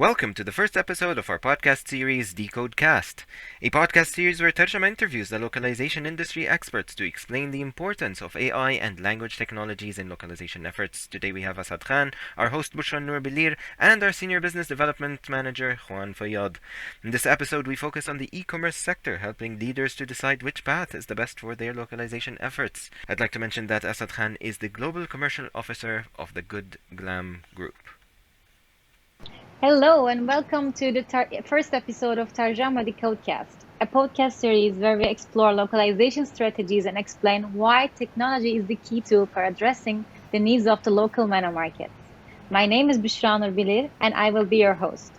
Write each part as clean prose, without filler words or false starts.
Welcome to the first episode of our podcast series Decode Cast, a podcast series where Tarjama interviews the localization industry experts to explain the importance of AI and language technologies in localization efforts. Today we have Asad Khan, our host Bushra Noor Bilir, and our senior business development manager Juan Fayyad. In this episode we focus on the e-commerce sector, helping leaders to decide which path is the best for their localization efforts. I'd like to mention that Asad Khan is the Global Commercial Officer of the Good Glam Group. Hello and welcome to the first episode of Tarjama Decode Cast, a podcast series where we explore localization strategies and explain why technology is the key tool for addressing the needs of the local MENA markets. My name is Bushra Noor Bilir and I will be your host.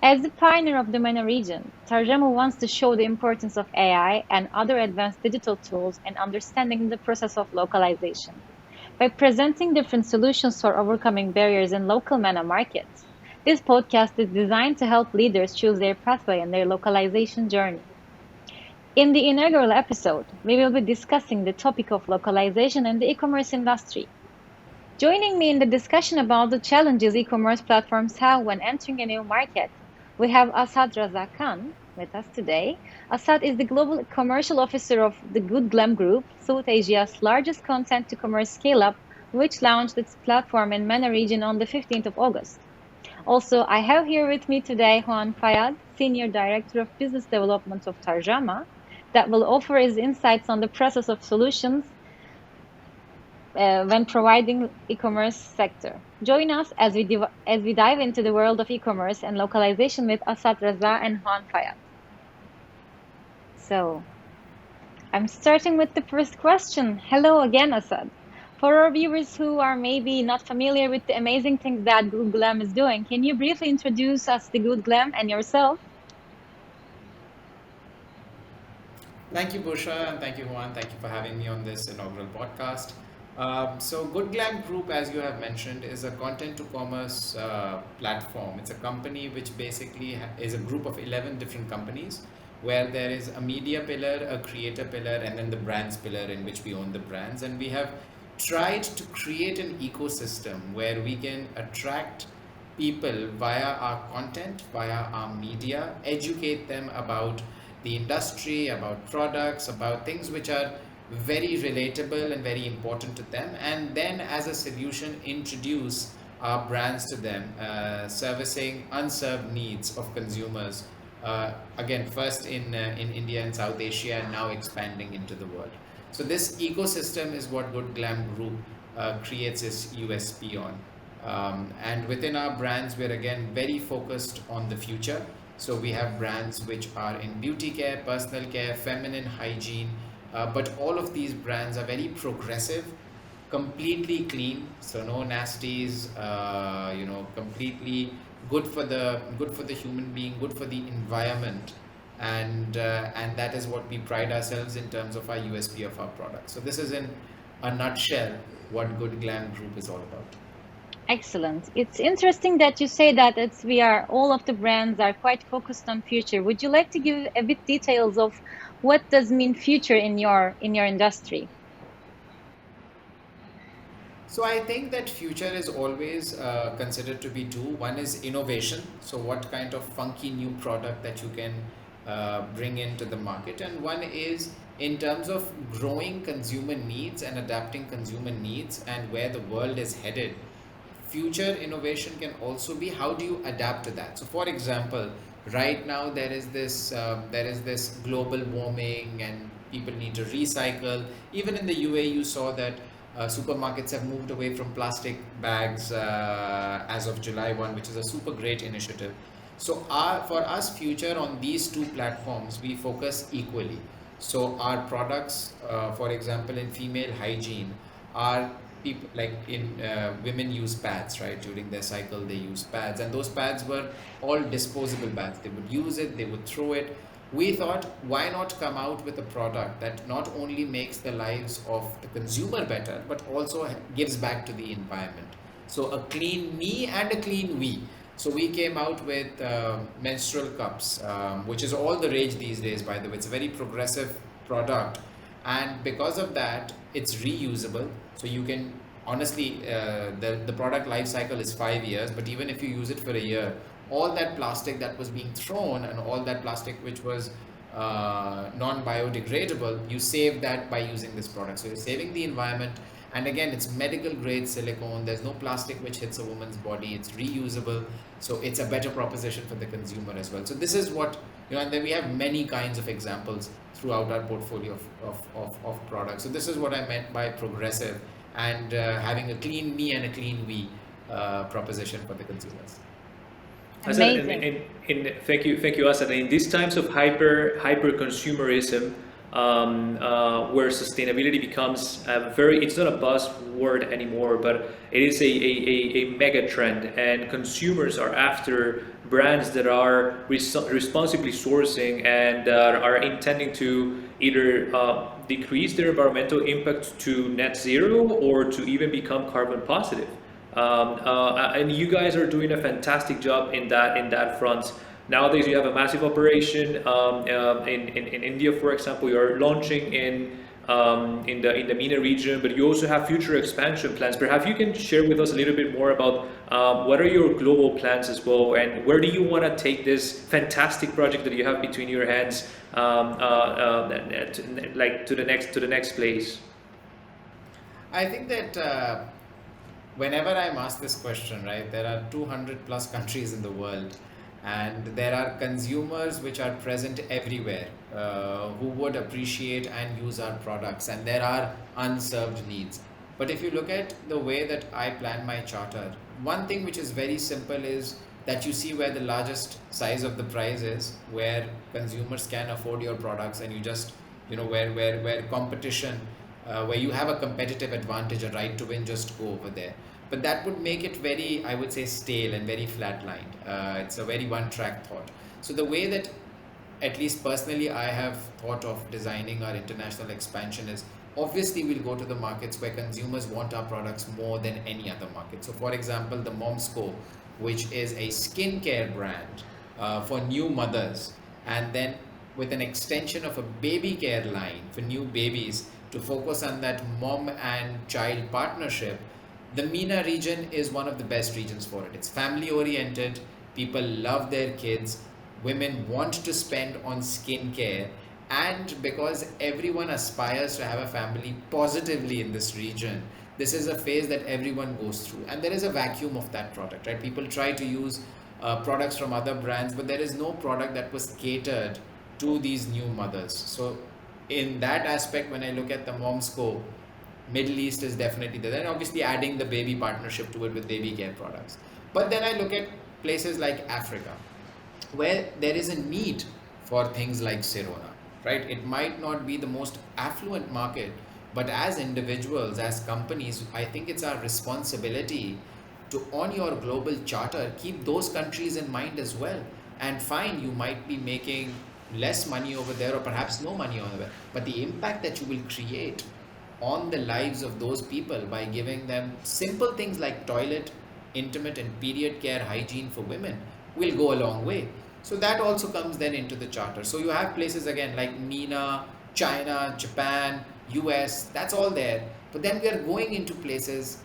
As the pioneer of the MENA region, Tarjama wants to show the importance of AI and other advanced digital tools in understanding the process of localization. By presenting different solutions for overcoming barriers in local MENA markets, this podcast is designed to help leaders choose their pathway in their localization journey. In the inaugural episode, we will be discussing the topic of localization in the e-commerce industry. Joining me in the discussion about the challenges e-commerce platforms have when entering a new market, we have Asad Raza Khan with us today. Asad is the Global Commercial Officer of the Good Glam Group, South Asia's largest content-to-commerce scale-up, which launched its platform in MENA region on the 15th of August. Also, I have here with me today Juan Fayyad, Senior Director of Business Development of Tarjama, that will offer his insights on the process of solutions when providing e-commerce sector. Join us as we dive into the world of e-commerce and localization with Asad Raza and Juan Fayyad. So, I'm starting with the first question. Hello again, Asad. For our viewers who are maybe not familiar with the amazing things that Good Glam is doing, can you briefly introduce us to Good Glam and yourself? Thank you, Bushra, and thank you, Juan. Thank you for having me on this inaugural podcast. So, Good Glam Group, as you have mentioned, is a content to commerce platform. It's a company which basically is a group of 11 different companies where there is a media pillar, a creator pillar, and then the brands pillar in which we own the brands. And we have tried to create an ecosystem where we can attract people via our content, via our media, educate them about the industry, about products, about things which are very relatable and very important to them, and then as a solution introduce our brands to them, servicing unserved needs of consumers, again first in India and South Asia and now expanding into the world. So this ecosystem is what Good Glam Group creates its USP on. And within our brands, we're again very focused on the future. So we have brands which are in beauty care, personal care, feminine hygiene, but all of these brands are very progressive, completely clean, so no nasties, completely good for the human being, good for the environment, and that is what we pride ourselves in terms of our USP of our product. So this is in a nutshell what Good Glam Group is all about. Excellent. It's interesting that you say that all of the brands are quite focused on future. Would you like to give a bit details of what does mean future in your industry? So I think that future is always considered to be two. One is innovation. So what kind of funky new product that you can bring into the market, and one is in terms of growing consumer needs and adapting consumer needs and where the world is headed. Future innovation can also be how do you adapt to that. So for example, right now there is this global warming and people need to recycle. Even in the UAE you saw that supermarkets have moved away from plastic bags as of July 1, which is a super great initiative. So for us future on these two platforms we focus equally. So our products, for example in female hygiene, are people like in women use pads, right? During their cycle they use pads, and those pads were all disposable pads. They would use it, they would throw it. We thought, why not come out with a product that not only makes the lives of the consumer better but also gives back to the environment. So a clean me and a clean we. So we came out with menstrual cups, which is all the rage these days, by the way. It's a very progressive product, and because of that it's reusable. So you can honestly, the product life cycle is 5 years, but even if you use it for a year, all that plastic that was being thrown and all that plastic which was non-biodegradable, you save that by using this product. So you're saving the environment. And again, it's medical grade silicone. There's no plastic which hits a woman's body. It's reusable. So it's a better proposition for the consumer as well. So this is what, and then we have many kinds of examples throughout our portfolio of products. So this is what I meant by progressive and having a clean me and a clean we proposition for the consumers. Amazing. Thank you, Asad. In these times of hyper consumerism, where sustainability becomes it's not a buzzword anymore, but it is a mega trend, and consumers are after brands that are responsibly sourcing and are intending to either decrease their environmental impact to net zero or to even become carbon positive. And you guys are doing a fantastic job in that front. Nowadays, you have a massive operation in India, for example. You are launching in the MENA region, but you also have future expansion plans. Perhaps you can share with us a little bit more about what are your global plans as well, and where do you want to take this fantastic project that you have between your hands, like to the next place? I think that whenever I'm asked this question, right, there are 200 plus countries in the world, and there are consumers which are present everywhere who would appreciate and use our products, and there are unserved needs. But if you look at the way that I plan my charter, one thing which is very simple is that you see where the largest size of the prize is, where consumers can afford your products, and you just, where competition, where you have a competitive advantage, a right to win, just go over there. But that would make it very, I would say, stale and very flatlined. It's a very one-track thought. So the way that, at least personally, I have thought of designing our international expansion is, obviously we'll go to the markets where consumers want our products more than any other market. So for example, the Momsco, which is a skincare brand for new mothers, and then with an extension of a baby care line for new babies to focus on that mom and child partnership. The MENA region is one of the best regions for it. It's family oriented, people love their kids, women want to spend on skincare, and because everyone aspires to have a family positively in this region, this is a phase that everyone goes through, and there is a vacuum of that product, right? People try to use products from other brands, but there is no product that was catered to these new mothers. So in that aspect, when I look at the Momsco, Middle East is definitely there. Then obviously adding the baby partnership to it with baby care products. But then I look at places like Africa, where there is a need for things like Sirona, right? It might not be the most affluent market, but as individuals, as companies, I think it's our responsibility to, on your global charter, keep those countries in mind as well. And fine, you might be making less money over there or perhaps no money over there, but the impact that you will create on the lives of those people by giving them simple things like toilet, intimate and period care hygiene for women will go a long way. So that also comes then into the charter. So you have places again like MENA, China, Japan, US, that's all there. But then we are going into places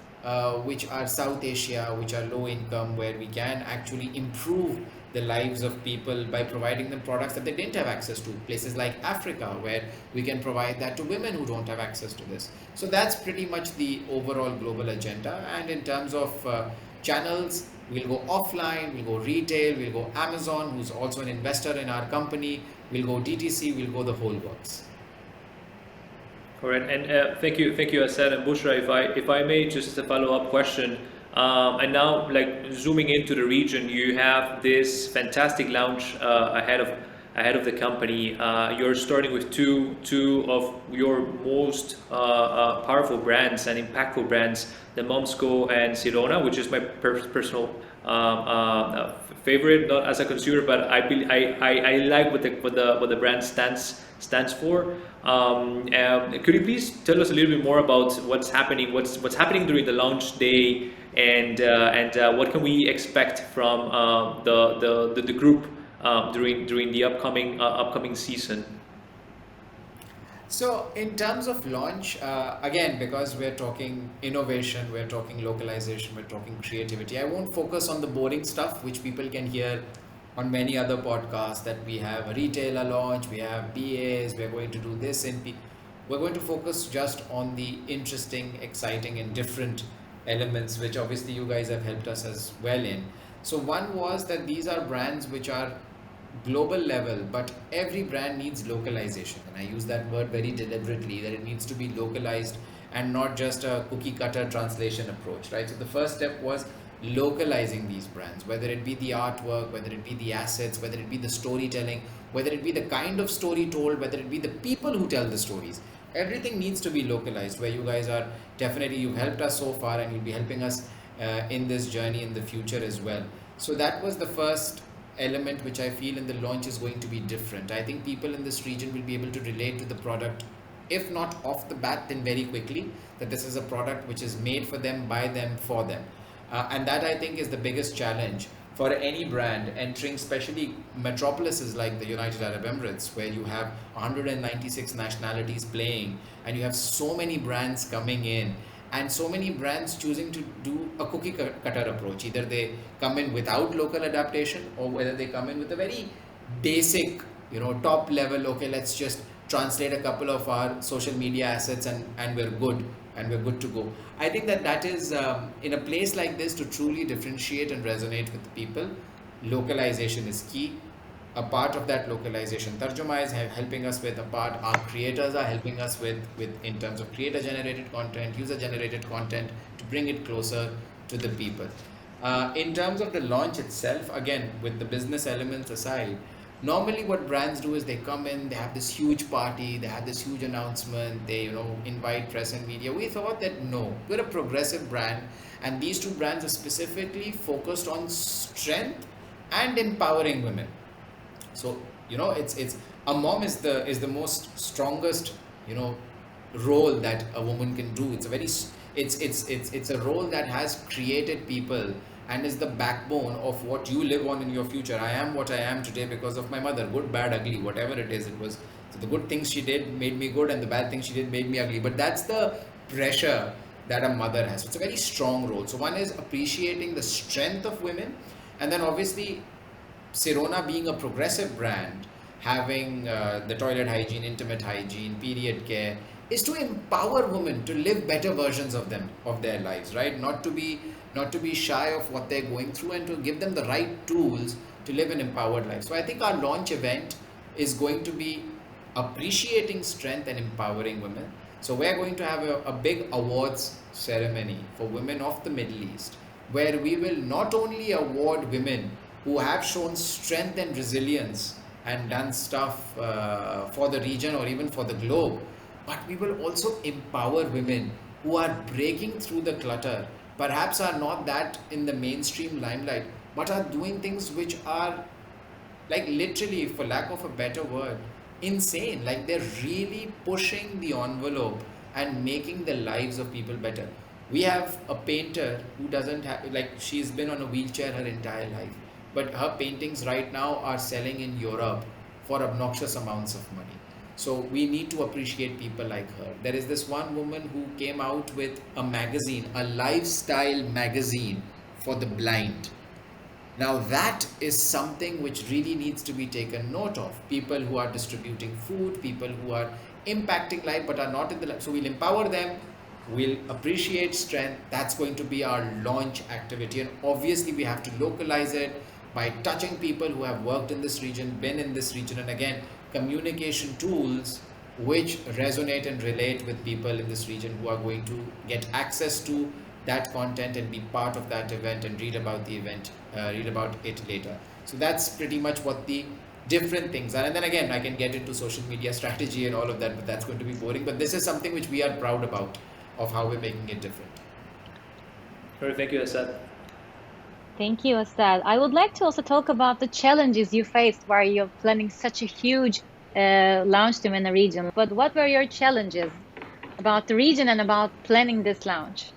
which are South Asia, which are low income, where we can actually improve the lives of people by providing them products that they didn't have access to. Places like Africa, where we can provide that to women who don't have access to this. So that's pretty much the overall global agenda. And in terms of channels, we'll go offline, we'll go retail, we'll go Amazon, who's also an investor in our company, we'll go DTC, we'll go the whole works. All right, and thank you, Asad and Bushra. If I may, just a follow-up question. And now, like zooming into the region, you have this fantastic launch ahead of the company. You're starting with two of your most powerful brands and impactful brands, the Momsco and Sirona, which is my personal favorite, not as a consumer, but I like what the brand stands for. Could you please tell us a little bit more about what's happening during the launch day, and what can we expect from the group during the upcoming season? So, in terms of launch, again, because we're talking innovation, we're talking localization, we're talking creativity, I won't focus on the boring stuff which people can hear on many other podcasts that we have a retailer launch, we have BAs, we're going to do this in we're going to focus just on the interesting, exciting, and different elements, which obviously you guys have helped us as well in. So, one was that these are brands which are global level, but every brand needs localization. And I use that word very deliberately, that it needs to be localized and not just a cookie cutter translation approach, right? So the first step was localizing these brands, whether it be the artwork, whether it be the assets, whether it be the storytelling, whether it be the kind of story told, whether it be the people who tell the stories. Everything needs to be localized, where you guys are definitely, you've helped us so far and you'll be helping us in this journey in the future as well. So that was the first element which I feel in the launch is going to be different. I think people in this region will be able to relate to the product, if not off the bat, then very quickly, that this is a product which is made for them, by them, for them. And that I think is the biggest challenge for any brand entering, especially metropolises like the United Arab Emirates, where you have 196 nationalities playing and you have so many brands coming in and so many brands choosing to do a cookie cutter approach. Either they come in without local adaptation, or whether they come in with a very basic, top level, okay, let's just translate a couple of our social media assets and we're good, and we're good to go. I think that is, in a place like this, to truly differentiate and resonate with the people, localization is key. A part of that localization, Tarjuma is helping us with. A part, our creators are helping us with in terms of creator generated content, user generated content, to bring it closer to the people. In terms of the launch itself, again, with the business elements aside, normally what brands do is they come in, they have this huge party, they have this huge announcement, they invite press and media. We thought that no, we're a progressive brand, and these two brands are specifically focused on strength and empowering women. So it's a mom is the most strongest role that a woman can do. It's a very it's a role that has created people and is the backbone of what you live on in your future. I am what I am today because of my mother, good, bad, ugly, whatever it is. It was, so the good things she did made me good, and the bad things she did made me ugly. But that's the pressure that a mother has. So it's a very strong role. So one is appreciating the strength of women, and then obviously Sirona being a progressive brand, having the toilet hygiene, intimate hygiene, period care, is to empower women to live better versions of their lives, right? Not to be shy of what they're going through, and to give them the right tools to live an empowered life. So I think our launch event is going to be appreciating strength and empowering women. So we're going to have a big awards ceremony for women of the Middle East, where we will not only award women who have shown strength and resilience and done stuff for the region or even for the globe, but we will also empower women who are breaking through the clutter, perhaps are not that in the mainstream limelight, but are doing things which are, like, literally, for lack of a better word, insane. Like, they're really pushing the envelope and making the lives of people better. We have a painter who doesn't have, like, she's been on a wheelchair her entire life, but her paintings right now are selling in Europe for obnoxious amounts of money. So we need to appreciate people like her. There is this one woman who came out with a magazine, a lifestyle magazine for the blind. Now that is something which really needs to be taken note of. People who are distributing food, people who are impacting life but are not in the life. So we'll empower them, we'll appreciate strength. That's going to be our launch activity. And obviously we have to localize it by touching people who have worked in this region, been in this region, and again, communication tools which resonate and relate with people in this region who are going to get access to that content and be part of that event and read about the event, read about it later. So that's pretty much what the different things are. And then again, I can get into social media strategy and all of that, but that's going to be boring. But this is something which we are proud about, of how we're making it different. All right, thank you, Asad. Thank you, Astad. I would like to also talk about the challenges you faced while you're planning such a huge launch team in the region. But what were your challenges about the region and about planning this launch?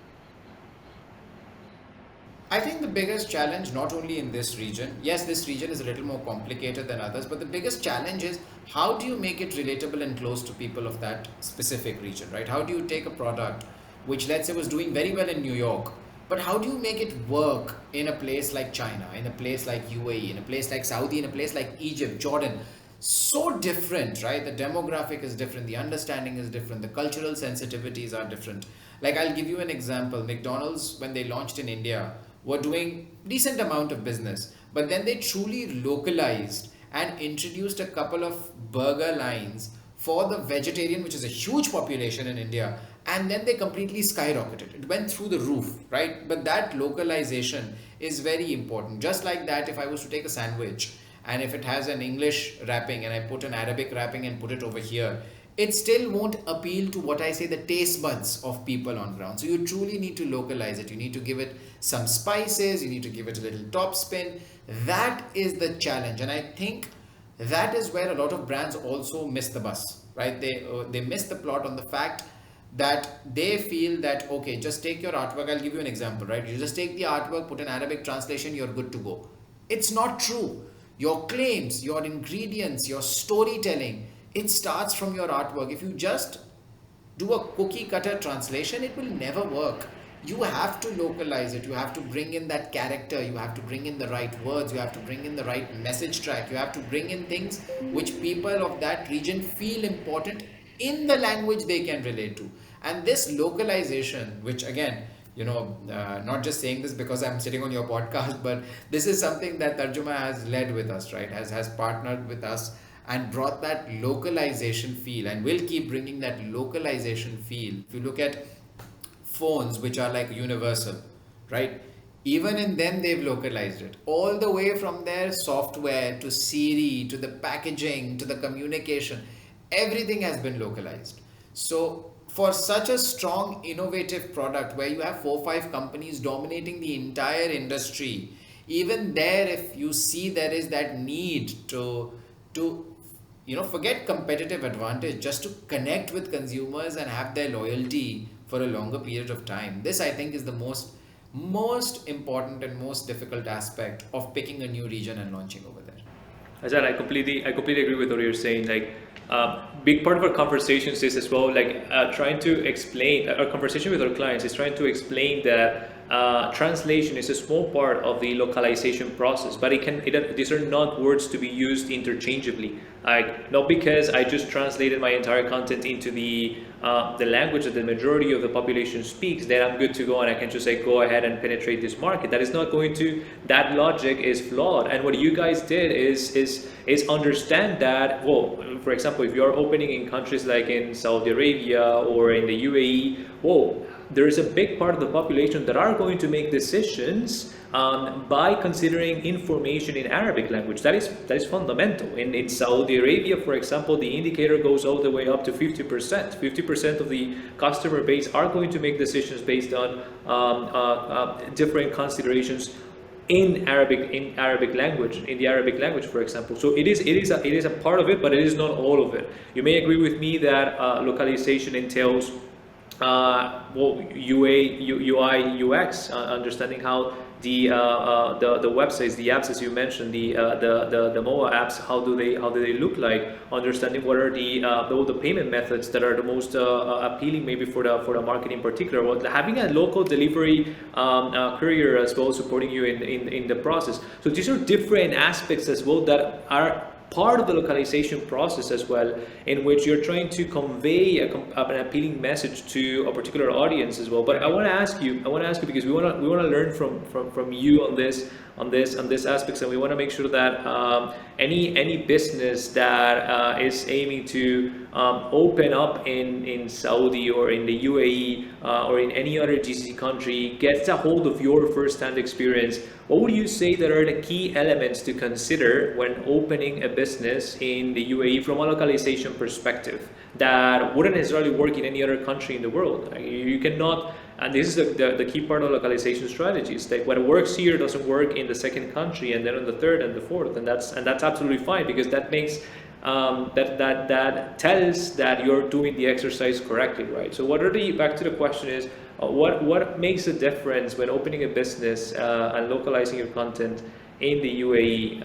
I think the biggest challenge, not only in this region, yes, this region is a little more complicated than others, but the biggest challenge is how do you make it relatable and close to people of that specific region, right? How do you take a product which, let's say, was doing very well in New York, but how do you make it work in a place like China, in a place like UAE, in a place like Saudi, in a place like Egypt, Jordan? So different, right? The demographic is different, the understanding is different, the cultural sensitivities are different. Like, I'll give you an example. McDonald's, when they launched in India, were doing decent amount of business, but then they truly localized and introduced a couple of burger lines for the vegetarian, which is a huge population in India, and then they completely skyrocketed. It went through the roof, right? But that localization is very important. Just like that, if I was to take a sandwich and if it has an English wrapping and I put an Arabic wrapping and put it over here, it still won't appeal to what I say the taste buds of people on ground. So you truly need to localize it. You need to give it some spices, you need to give it a little top spin. That is the challenge. And I think that is where a lot of brands also miss the bus, right? They miss the plot on the fact that they feel that, okay, just take your artwork. I'll give you an example, right? You just take the artwork, put an Arabic translation, you're good to go. It's not true. Your claims, your ingredients, your storytelling, it starts from your artwork. If you just do a cookie cutter translation, it will never work. You have to localize it. You have to bring in that character. You have to bring in the right words. You have to bring in the right message track. You have to bring in things which people of that region feel important in the language they can relate to. And this localization, which again, not just saying this because I'm sitting on your podcast, but this is something that Tarjuma has led with us, right? Has partnered with us and brought that localization feel, and will keep bringing that localization feel. If you look at phones, which are like universal, right? Even in them, they've localized it. All the way from their software to Siri, to the packaging, to the communication, everything has been localized. So for such a strong, innovative product where you have 4 or 5 companies dominating the entire industry, even there, if you see there is that need to forget competitive advantage, just to connect with consumers and have their loyalty for a longer period of time. This, I think, is the most important and most difficult aspect of picking a new region and launching over there. Azad, I completely agree with what you're saying. Like, big part of our conversations is as well, like trying to explain our conversation with our clients is trying to explain that translation is a small part of the localization process, but these are not words to be used interchangeably. Like, not because I just translated my entire content into the language that the majority of the population speaks, then I'm good to go and I can just say go ahead and penetrate this market. That is not going to. That logic is flawed. And what you guys did is understand that. Well, for example, if you're opening in countries like in Saudi Arabia or in the UAE, well, there is a big part of the population that are going to make decisions by considering information in Arabic language. That is fundamental. In Saudi Arabia, for example, the indicator goes all the way up to 50%. 50% of the customer base are going to make decisions based on different considerations in Arabic language, for example. So it is a part of it, but it is not all of it. You may agree with me that localization entails UI, UX, understanding how the websites, the apps, as you mentioned, the mobile apps, how do they look like? Understanding what are the payment methods that are the most appealing, maybe for the market in particular. Well, having a local delivery courier as well supporting you in the process. So these are different aspects as well that are part of the localization process as well, in which you're trying to convey an appealing message to a particular audience as well. But I want to ask you because we want to learn from you on this aspects, and we want to make sure that any business that is aiming to open up in Saudi or in the UAE or in any other GCC country gets a hold of your first-hand experience. What would you say that are the key elements to consider when opening a business in the UAE from a localization perspective that wouldn't necessarily work in any other country in the world? You cannot, and this is the key part of localization strategies, that what works here doesn't work in the second country, and then on the third and the fourth, and that's absolutely fine, because that makes that tells that you're doing the exercise correctly, right? So back to the question is, What makes a difference when opening a business and localizing your content in the UAE,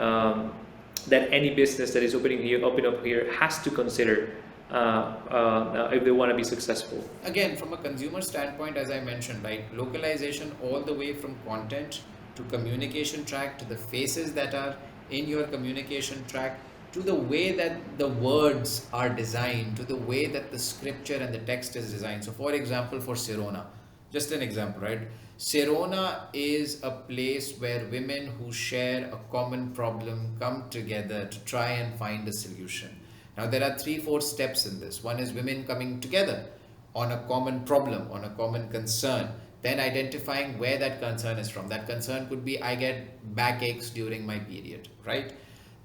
that any business that is open up here has to consider if they want to be successful? Again, from a consumer standpoint, as I mentioned, right, localization all the way from content to communication track to the faces that are in your communication track to the way that the words are designed to the way that the scripture and the text is designed. So for example, for Sirona, just an example, right, Sirona is a place where women who share a common problem come together to try and find a solution. Now, there are 3-4 steps in this. One is women coming together on a common problem, on a common concern, then identifying where that concern is from. That concern could be, I get backaches during my period, right?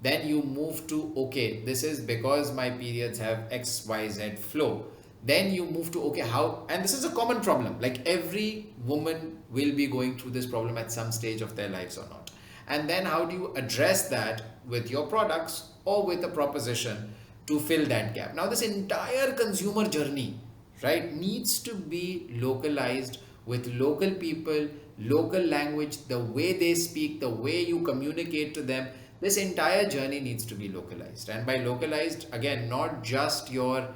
Then you move to, okay, this is because my periods have XYZ flow. Then you move to, okay, how, and this is a common problem. Like every woman will be going through this problem at some stage of their lives or not. And then how do you address that with your products or with a proposition to fill that gap? Now, this entire consumer journey, right, needs to be localized with local people, local language, the way they speak, the way you communicate to them. This entire journey needs to be localized. And by localized, again, not just your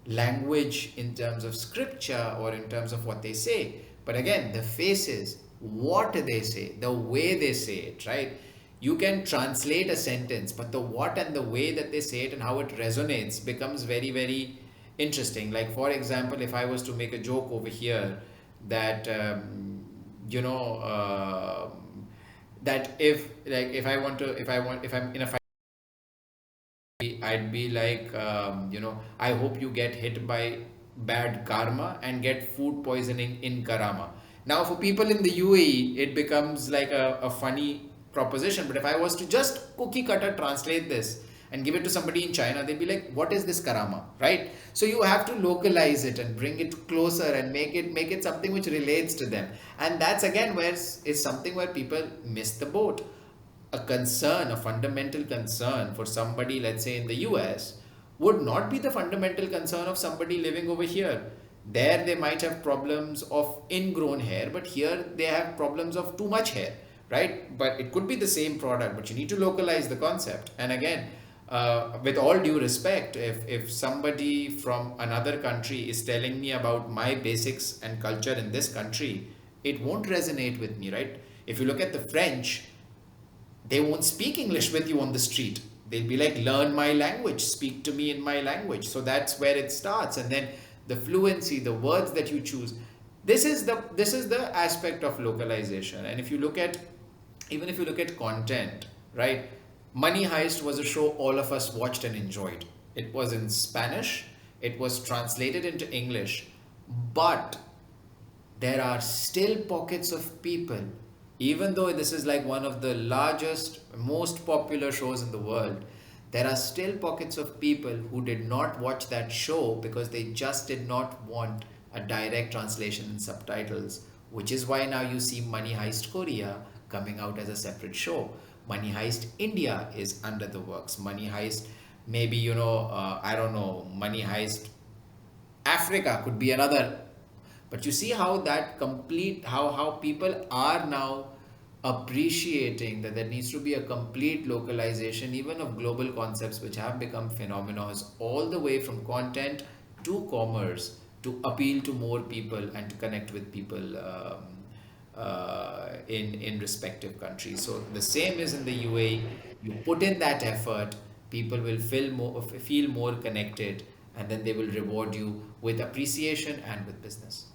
language in terms of scripture or in terms of what they say, but again, the faces, what they say, the way they say it, right? You can translate a sentence, but the what and the way that they say it and how it resonates becomes very, very interesting. Like, for example, if I was to make a joke over here that, that if I'm in a fight, I'd be like, I hope you get hit by bad karma and get food poisoning in Karama. Now, for people in the UAE, it becomes like a funny proposition. But if I was to just cookie cutter translate this and give it to somebody in China, they'd be like, what is this Karama, right? So you have to localize it and bring it closer and make it something which relates to them. And that's again where it's something where people miss the boat. A concern, a fundamental concern for somebody, let's say in the US, would not be the fundamental concern of somebody living over here. There they might have problems of ingrown hair, but here they have problems of too much hair, right? But it could be the same product, but you need to localize the concept. And again, with all due respect, if somebody from another country is telling me about my basics and culture in this country, it won't resonate with me, right? If you look at the French, they won't speak English with you on the street. They'll be like, learn my language, speak to me in my language. So that's where it starts. And then the fluency, the words that you choose. This is the aspect of localization. And if you look at, even if you look at content, right? Money Heist was a show all of us watched and enjoyed. It was in Spanish. It was translated into English. But there are still pockets of people, even though this is like one of the largest, most popular shows in the world, there are still pockets of people who did not watch that show because they just did not want a direct translation and subtitles, which is why now you see Money Heist Korea coming out as a separate show. Money Heist India is under the works. Money Heist, maybe, I don't know, Money Heist Africa could be another. But you see how that how people are now appreciating that there needs to be a complete localization even of global concepts which have become phenomena, all the way from content to commerce to appeal to more people and to connect with people in respective countries. So the same is in the UAE. You put in that effort, people will feel more connected, and then they will reward you with appreciation and with business.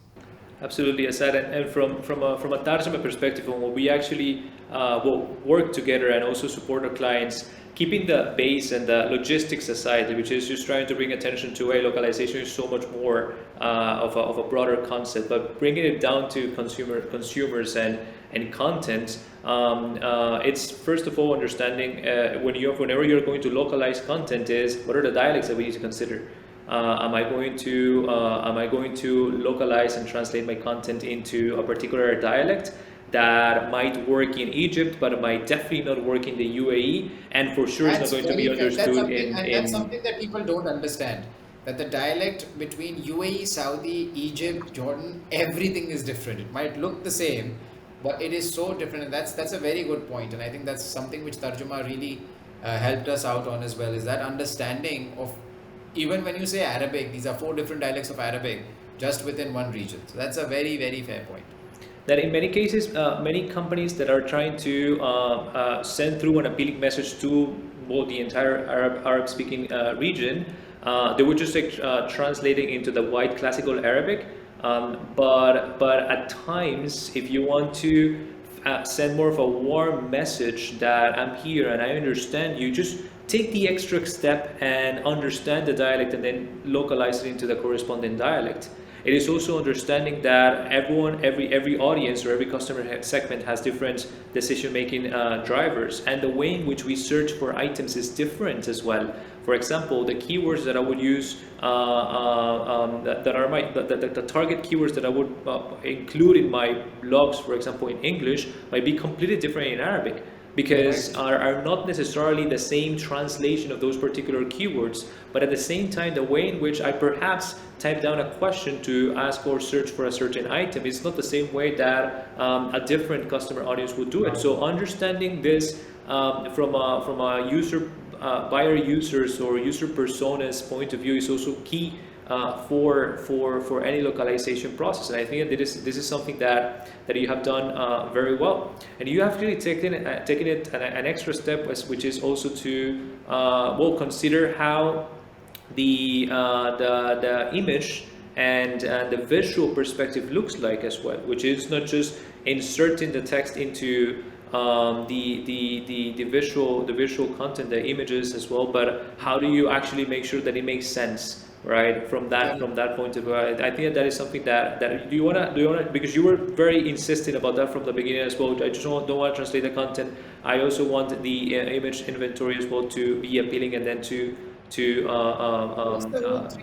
Absolutely, Asad. And from a Tarjama perspective, when we actually work together and also support our clients, keeping the base and the logistics aside, which is just trying to bring attention to localization is so much more of a broader concept, but bringing it down to consumers and content, it's first of all understanding whenever you're going to localize content is what are the dialects that we need to consider. Am I going to localize and translate my content into a particular dialect that might work in Egypt, but it might definitely not work in the UAE, and for sure it's not going to be understood that's something that people don't understand. that the dialect between UAE, Saudi, Egypt, Jordan, everything is different. It might look the same, but it is so different, and that's a very good point. And I think that's something which Tarjuma really helped us out on as well, is that understanding of, even when you say Arabic, these are four different dialects of Arabic just within one region. So that's a very, very fair point. That in many cases, many companies that are trying to send through an appealing message to both the entire Arab-speaking region, they were just like translating into the white classical Arabic. But at times, if you want to send more of a warm message that I'm here and I understand you, just take the extra step and understand the dialect and then localize it into the corresponding dialect. It is also understanding that every audience or every customer segment has different decision-making drivers, and the way in which we search for items is different as well. For example, the keywords that I would use that are the target keywords that I would include in my blogs, for example, in English, might be completely different in Arabic, because are not necessarily the same translation of those particular keywords, but at the same time, the way in which I perhaps type down a question to ask or search for a certain item is not the same way that a different customer audience would do it. So understanding this from a user buyer users or user personas point of view is also key for any localization process. And I think that this is something that you have done very well, and you have really taken it an extra step, which is also to well, consider how the image and the visual perspective looks like as well, which is not just inserting the text into the visual content, the images as well, but how do you actually make sure that it makes sense, right? From that point of view, I think that is something that do you wanna, because you were very insistent about that from the beginning as well. I just don't want to translate the content. I also want the image inventory as well to be appealing, and then to be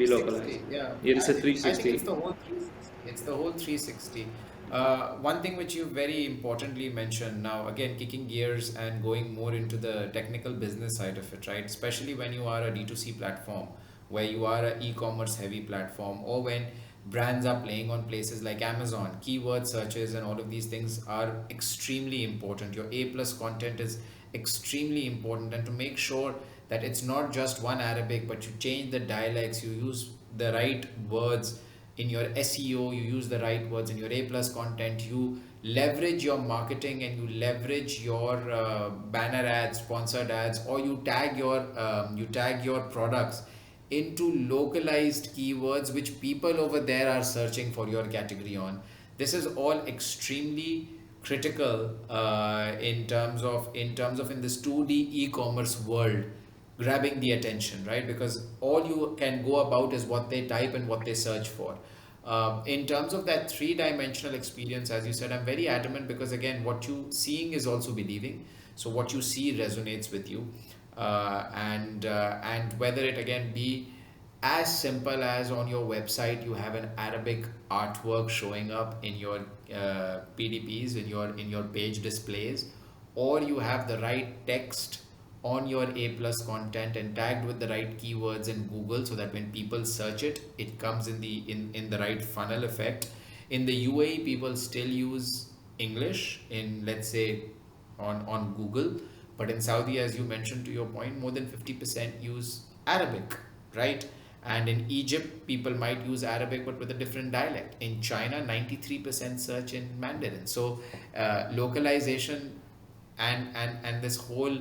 localized. Yeah, It is a I think 360. it's the whole 360. It's the whole 360. One thing which you very importantly mentioned, now again kicking gears and going more into the technical business side of it, right? Especially when you are a D2C platform, where you are an e-commerce heavy platform, or when brands are playing on places like Amazon, keyword searches and all of these things are extremely important. Your A plus content is extremely important, and to make sure that it's not just one Arabic, but you change the dialects, you use the right words in your SEO, you use the right words in your A plus content, you leverage your marketing and you leverage your banner ads, sponsored ads, or you tag your products into localized keywords which people over there are searching for your category on. This is all extremely critical in terms of in this 2D e-commerce world, grabbing the attention, right? Because all you can go about is what they type and what they search for. In terms of that three-dimensional experience, as you said, I'm very adamant, because again, what you seeing is also believing. So what you see resonates with you, and whether it again be as simple as on your website you have an Arabic artwork showing up in your PDPs, in your page displays, or you have the right text on your A plus content and tagged with the right keywords in Google, so that when people search it, it comes in the right funnel effect. In the UAE, people still use English in, let's say, on Google, but in Saudi, as you mentioned to your point, more than 50% use Arabic, right? And in Egypt, people might use Arabic but with a different dialect. In China, 93% search in Mandarin. So localization and this whole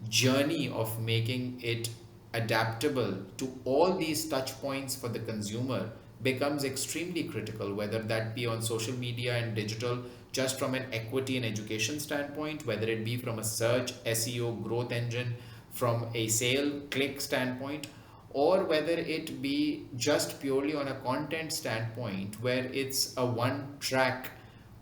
journey of making it adaptable to all these touch points for the consumer becomes extremely critical, whether that be on social media and digital, just from an equity and education standpoint, whether it be from a search, SEO, growth engine, from a sale click standpoint, or whether it be just purely on a content standpoint, where it's a one track,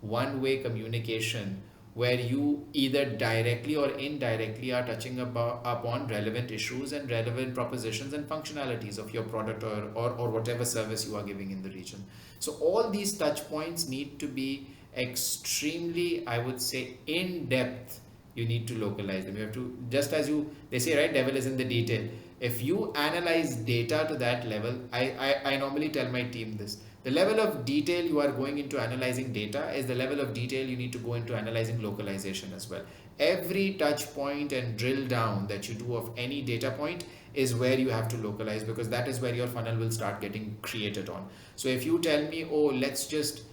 one way communication, where you either directly or indirectly are touching upon relevant issues and relevant propositions and functionalities of your product, or whatever service you are giving in the region. So all these touch points need to be extremely, I would say, in depth you need to localize them. You have to, just as they say, right, devil is in the detail. If you analyze data to that level, I normally tell my team this: the level of detail you are going into analyzing data is the level of detail you need to go into analyzing localization as well. Every touch point and drill down that you do of any data point is where you have to localize, because that is where your funnel will start getting created on. So if you tell me, oh, let's just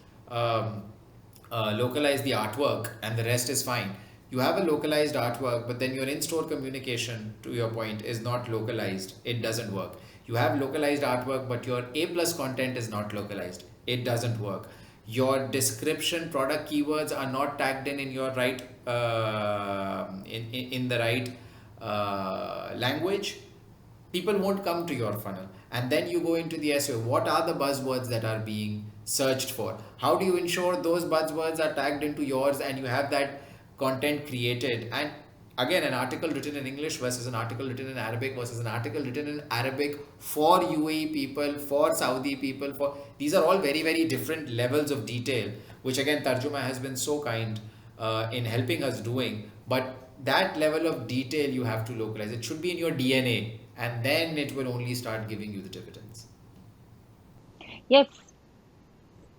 localize the artwork and the rest is fine, you have a localized artwork, but then your in-store communication, to your point, is not localized, it doesn't work. You have localized artwork, but your A plus content is not localized, it doesn't work. Your description, product keywords are not tagged in your right in the right language, people won't come to your funnel. And then you go into the SEO. What are the buzzwords that are being searched for? How do you ensure those buzzwords are tagged into yours and you have that content created? And again, an article written in English versus an article written in Arabic versus an article written in Arabic for UAE people, for Saudi people, for these are all very, very different levels of detail, which again Tarjuma has been so kind in helping us doing. But that level of detail you have to localize. It should be in your DNA, and then it will only start giving you the dividends. Yes.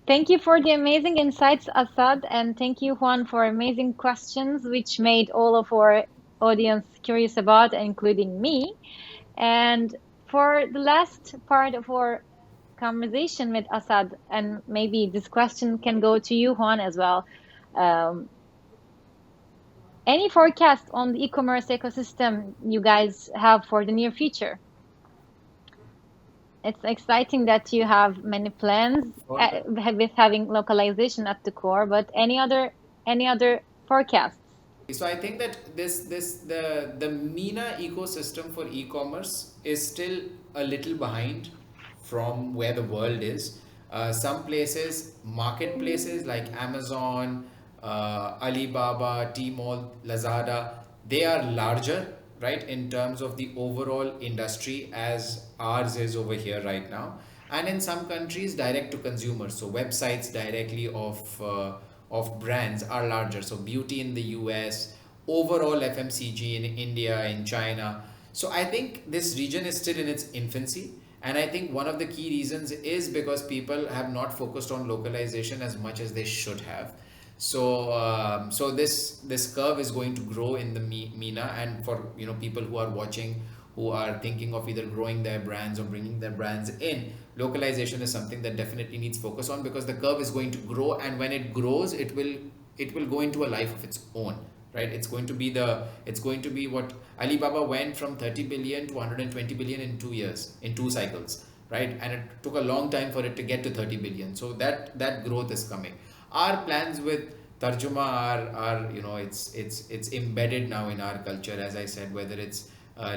Thank you for the amazing insights, Asad, and thank you, Juan, for amazing questions, which made all of our audience curious about, including me. And for the last part of our conversation with Asad, and maybe this question can go to you, Juan, as well. Any forecast on the e-commerce ecosystem you guys have for the near future? It's exciting that you have many plans with having localization at the core, but any other forecasts? So I think that the MENA ecosystem for e-commerce is still a little behind from where the world is. Some places, marketplaces like Amazon, Alibaba, Tmall, Lazada, they are larger, right, in terms of the overall industry as ours is over here right now. And in some countries, direct to consumer, so websites directly of brands are larger. So beauty in the US, overall FMCG in India, in China. So I think this region is still in its infancy. And I think one of the key reasons is because people have not focused on localization as much as they should have. So so this curve is going to grow in the MENA, and for people who are watching, who are thinking of either growing their brands or bringing their brands in, localization is something that definitely needs focus on, because the curve is going to grow, and when it grows, it will go into a life of its own, right? It's going to be what Alibaba went from 30 billion to 120 billion in 2 years, in 2 cycles, right? And it took a long time for it to get to 30 billion. So that growth is coming. Our plans with Tarjuma are it's embedded now in our culture, as I said, whether it's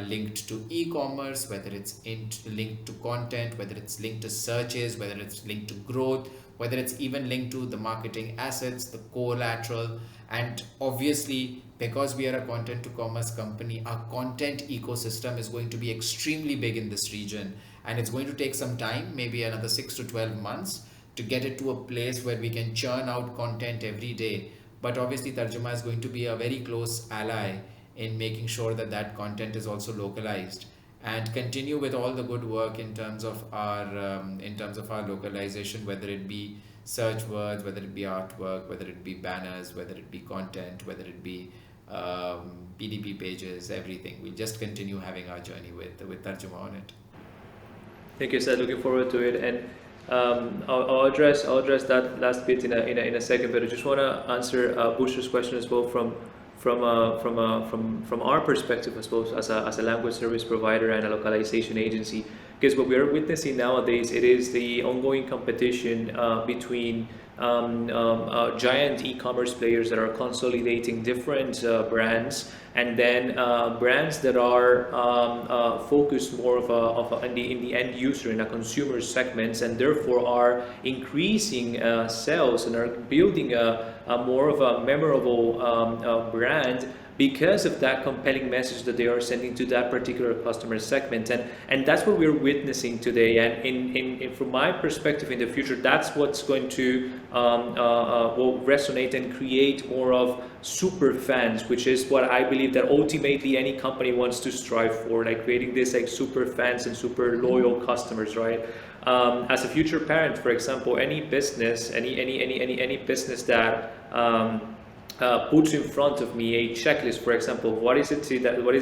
linked to e-commerce, whether it's linked to content, whether it's linked to searches, whether it's linked to growth, whether it's even linked to the marketing assets, the collateral. And obviously, because we are a content to commerce company, our content ecosystem is going to be extremely big in this region, and it's going to take some time, maybe another 6 to 12 months, to get it to a place where we can churn out content every day. But obviously Tarjuma is going to be a very close ally in making sure that that content is also localized, and continue with all the good work in terms of our localization, whether it be search words, whether it be artwork, whether it be banners, whether it be content, whether it be PDP pages, everything. We'll just continue having our journey with Tarjuma on it. Thank you, Seth. Looking forward to it. And I'll address that last bit in a second, but I just want to answer Bushra's question as well from our perspective, I suppose, as a language service provider and a localization agency. Because what we are witnessing nowadays, it is the ongoing competition between giant e-commerce players that are consolidating different brands, and then brands that are focused more in the end user, in a consumer segments, and therefore are increasing sales and are building a more of a memorable brand because of that compelling message that they are sending to that particular customer segment. And that's what we're witnessing today. And in from my perspective, in the future, that's what's going to will resonate and create more of super fans, which is what I believe that ultimately any company wants to strive for, like creating this like super fans and super loyal customers, right? As a future parent, for example, any business, any business that puts in front of me a checklist, for example, what is it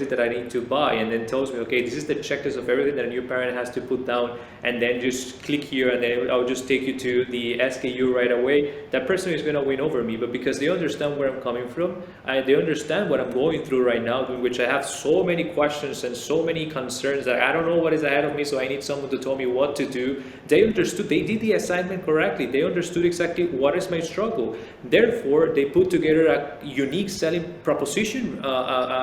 that I need to buy, and then tells me, okay, this is the checklist of everything that a new parent has to put down, and then just click here, and then I'll just take you to the SKU right away. That person is going to win over me, but because they understand where I'm coming from, and they understand what I'm going through right now, in which I have so many questions and so many concerns that I don't know what is ahead of me, so I need someone to tell me what to do. They understood, they did the assignment correctly. They understood exactly what is my struggle. Therefore, they put together a unique selling proposition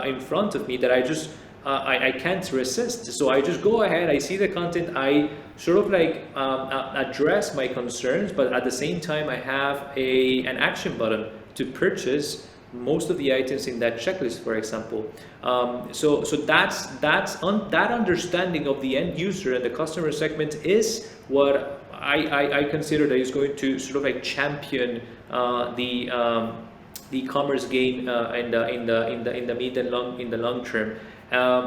in front of me that I can't resist. So I just go ahead, I see the content, I sort of like address my concerns, but at the same time I have an action button to purchase most of the items in that checklist, for example. So that understanding of the end user and the customer segment is what I consider that is going to sort of like champion the e-commerce game in the mid and long term.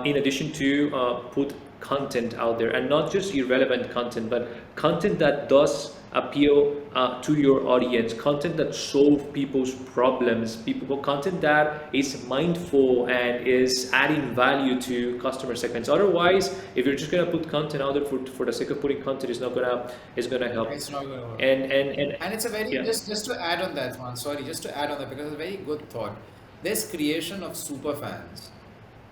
In addition to put content out there, and not just irrelevant content, but content that does appeal to your audience, content that solves people's problems, content that is mindful and is adding value to customer segments. Otherwise, if you're just gonna put content out there for the sake of putting content, it's gonna help. It's not going to work. And it's a very, yeah. just to add on that one, sorry, just to add on that, because it's a very good thought. This creation of super fans.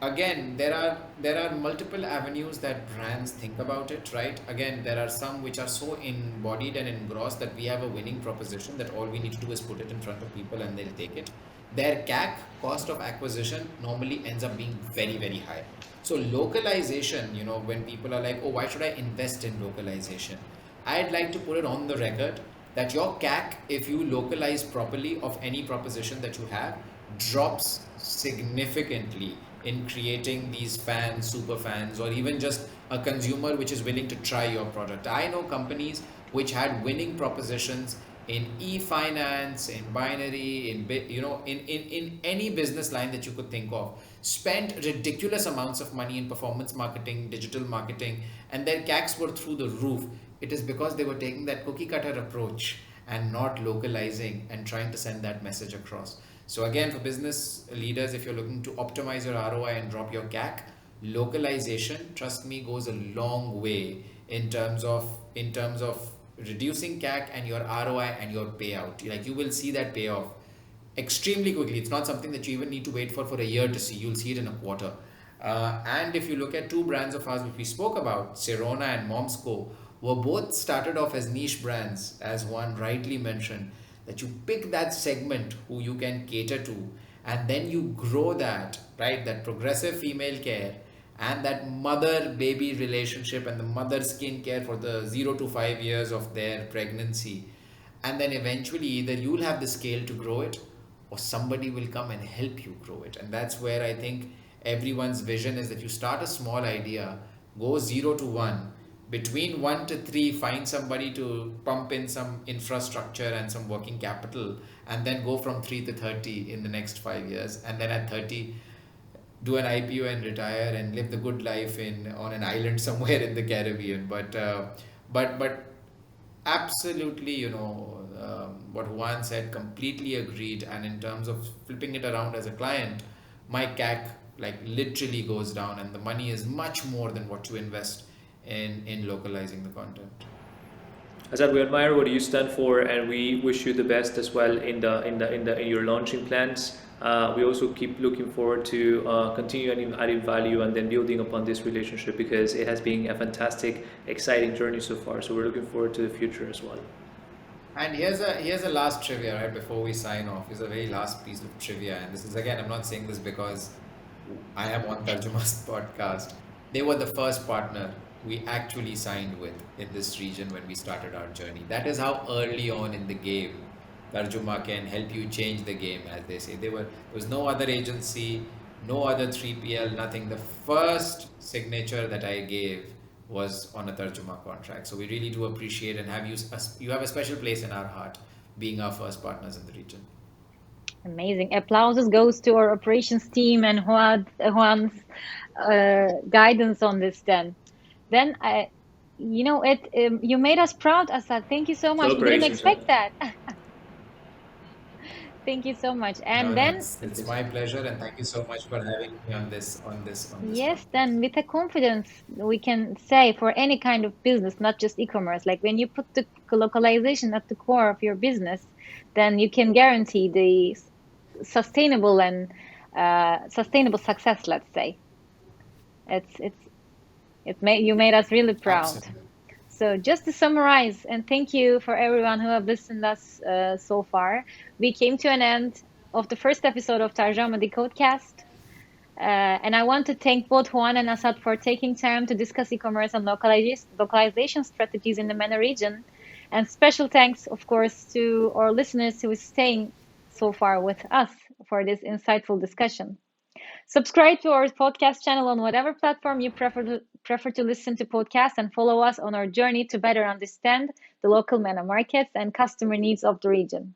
Again, there are multiple avenues that brands think about it, right? Again, there are some which are so embodied and engrossed that we have a winning proposition that all we need to do is put it in front of people and they'll take it. Their CAC, cost of acquisition, normally ends up being very, very high. So localization, when people are like, oh, why should I invest in localization? I'd like to put it on the record that your CAC, if you localize properly of any proposition that you have, drops significantly in creating these fans, super fans, or even just a consumer which is willing to try your product. I know companies which had winning propositions in e-finance, in binary, in any business line that you could think of, spent ridiculous amounts of money in performance marketing, digital marketing, and their CACs were through the roof. It is because they were taking that cookie cutter approach and not localizing and trying to send that message across. So again, for business leaders, if you're looking to optimize your ROI and drop your CAC, localization, trust me, goes a long way in terms of reducing CAC and your ROI and your payout. Like, you will see that payoff extremely quickly. It's not something that you even need to wait for a year to see. You'll see it in a quarter. And if you look at two brands of ours which we spoke about, Sirona and Momsco, were both started off as niche brands, as one rightly mentioned, that you pick that segment who you can cater to, and then you grow that, right? That progressive female care and that mother-baby relationship and the mother skincare for the 0 to 5 years of their pregnancy. And then eventually either you'll have the scale to grow it or somebody will come and help you grow it. And that's where I think everyone's vision is, that you start a small idea, go 0 to 1, between 1 to 3, find somebody to pump in some infrastructure and some working capital, and then go from 3 to 30 in the next 5 years. And then at 30, do an IPO and retire and live the good life on an island somewhere in the Caribbean. But absolutely, what Juan said, completely agreed. And in terms of flipping it around as a client, my CAC like literally goes down, and the money is much more than what you invest in localizing the content. Azad, we admire what you stand for, and we wish you the best as well in your launching plans. We also keep looking forward to continue adding value and then building upon this relationship, because it has been a fantastic, exciting journey so far. So we're looking forward to the future as well. And here's a last trivia right before we sign off. Here's a very last piece of trivia, and this is, again, I'm not saying this because I am on Tarjuma's podcast. They were the first partner we actually signed with in this region when we started our journey. That is how early on in the game Tarjuma can help you change the game, as they say. There was no other agency, no other 3PL, nothing. The first signature that I gave was on a Tarjuma contract. So we really do appreciate and have you have a special place in our heart, being our first partners in the region. Amazing. Applauses goes to our operations team and Juan's guidance on this. Then you made us proud, Asad. Thank you so It's all much. We didn't operations, right? expect that. Thank you so much. No, And no, then it's my pleasure, and thank you so much for having me on this yes, podcast. then with a confidence we can say for any kind of business, not just e-commerce, like when you put the localization at the core of your business, then you can guarantee the sustainable and sustainable success, let's say. You made us really proud. Absolutely. So just to summarize, and thank you for everyone who have listened us so far, we came to an end of the first episode of Tarjama Decodecast. And I want to thank both Juan and Asad for taking time to discuss e-commerce and localization strategies in the MENA region. And special thanks, of course, to our listeners who is staying so far with us for this insightful discussion. Subscribe to our podcast channel on whatever platform you prefer to listen to podcasts, and follow us on our journey to better understand the local MENA markets and customer needs of the region.